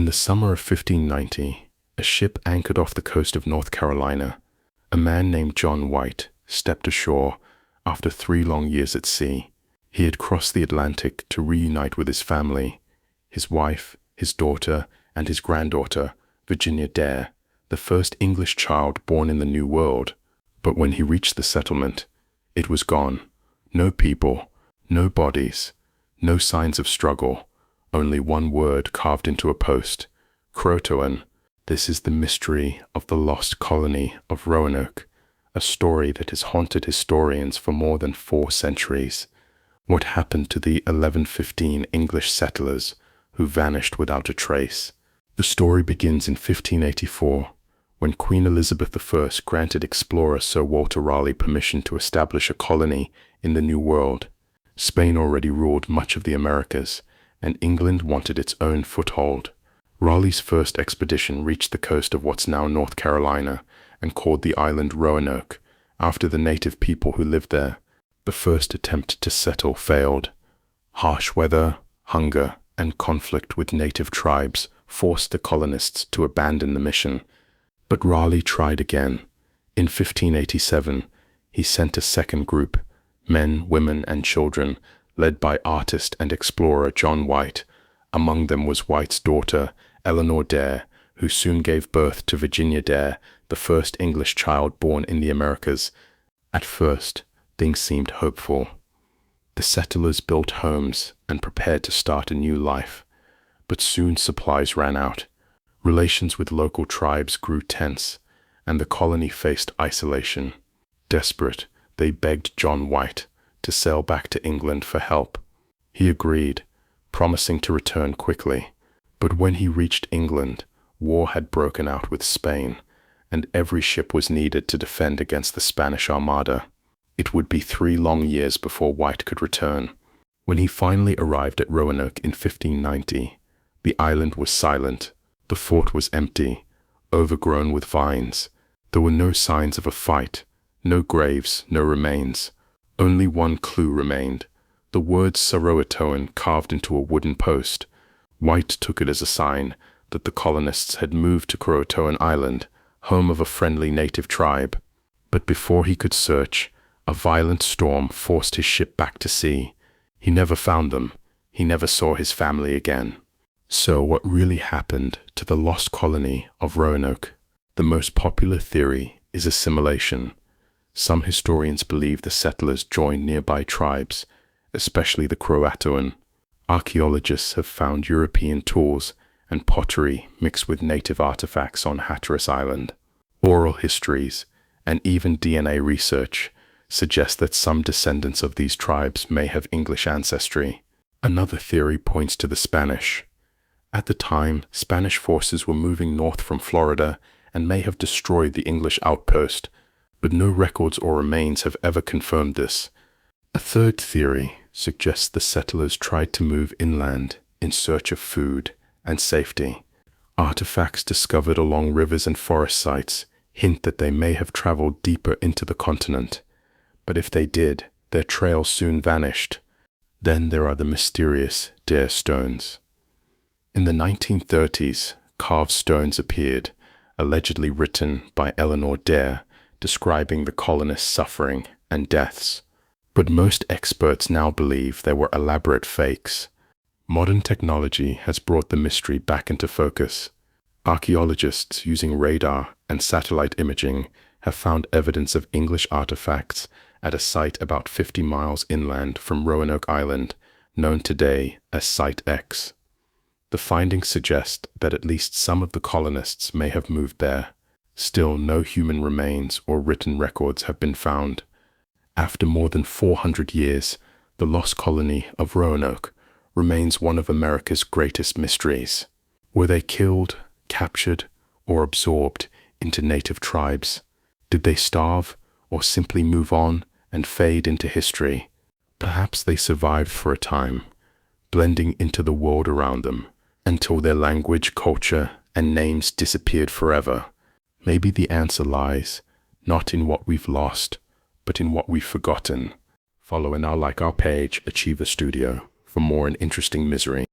In the summer of 1590, a ship anchored off the coast of North Carolina. A man named John White stepped ashore after 3 long years at sea. He had crossed the Atlantic to reunite with his family, his wife, his daughter, and his granddaughter, Virginia Dare, the first English child born in the New World. But when he reached the settlement, it was gone. No people, no bodies, no signs of struggle, only one word carved into a post: Croatoan. This is the mystery of the lost colony of Roanoke, a story that has haunted historians for more than 4 centuries. What happened to the 1115 English settlers who vanished without a trace? The story begins in 1584, when Queen Elizabeth I granted explorer Sir Walter Raleigh permission to establish a colony in the New World. Spain already ruled much of the Americas, and England wanted its own foothold. Raleigh's first expedition reached the coast of what's now North Carolina and called the island Roanoke, after the native people who lived there. The first attempt to settle failed. Harsh weather, hunger, and conflict with native tribes forced the colonists to abandon the mission. But Raleigh tried again. In 1587, he sent a second group, men, women, and children, led by artist and explorer John White. Among them was White's daughter, Eleanor Dare, who soon gave birth to Virginia Dare, the first English child born in the Americas. At first, things seemed hopeful. The settlers built homes and prepared to start a new life. But soon supplies ran out. Relations with local tribes grew tense, and the colony faced isolation. Desperate, they begged John White to sail back to England for help. He agreed, promising to return quickly. But when he reached England, war had broken out with Spain, and every ship was needed to defend against the Spanish Armada. It would be 3 long years before White could return. When he finally arrived at Roanoke in 1590, the island was silent. The fort was empty, overgrown with vines. There were no signs of a fight, no graves, no remains. Only one clue remained: the word Croatoan carved into a wooden post. White took it as a sign that the colonists had moved to Croatoan Island, home of a friendly native tribe. But before he could search, a violent storm forced his ship back to sea. He never found them. He never saw his family again. So what really happened to the lost colony of Roanoke? The most popular theory is assimilation. Some historians believe the settlers joined nearby tribes, especially the Croatoan. Archaeologists have found European tools and pottery mixed with native artifacts on Hatteras Island. Oral histories and even DNA research suggest that some descendants of these tribes may have English ancestry. Another theory points to the Spanish. At the time, Spanish forces were moving north from Florida and may have destroyed the English outpost, but no records or remains have ever confirmed this. A third theory suggests the settlers tried to move inland in search of food and safety. Artifacts discovered along rivers and forest sites hint that they may have traveled deeper into the continent. But if they did, their trail soon vanished. Then there are the mysterious Dare stones. In the 1930s, carved stones appeared, allegedly written by Eleanor Dare, describing the colonists' suffering and deaths. But most experts now believe they were elaborate fakes. Modern technology has brought the mystery back into focus. Archaeologists using radar and satellite imaging have found evidence of English artifacts at a site about 50 miles inland from Roanoke Island, known today as Site X. The findings suggest that at least some of the colonists may have moved there. Still, no human remains or written records have been found. After more than 400 years, the lost colony of Roanoke remains one of America's greatest mysteries. Were they killed, captured, or absorbed into native tribes? Did they starve or simply move on and fade into history? Perhaps they survived for a time, blending into the world around them, until their language, culture, and names disappeared forever. Maybe the answer lies not in what we've lost, but in what we've forgotten. Follow and now like our page, Achiever Studio, for more and interesting misery.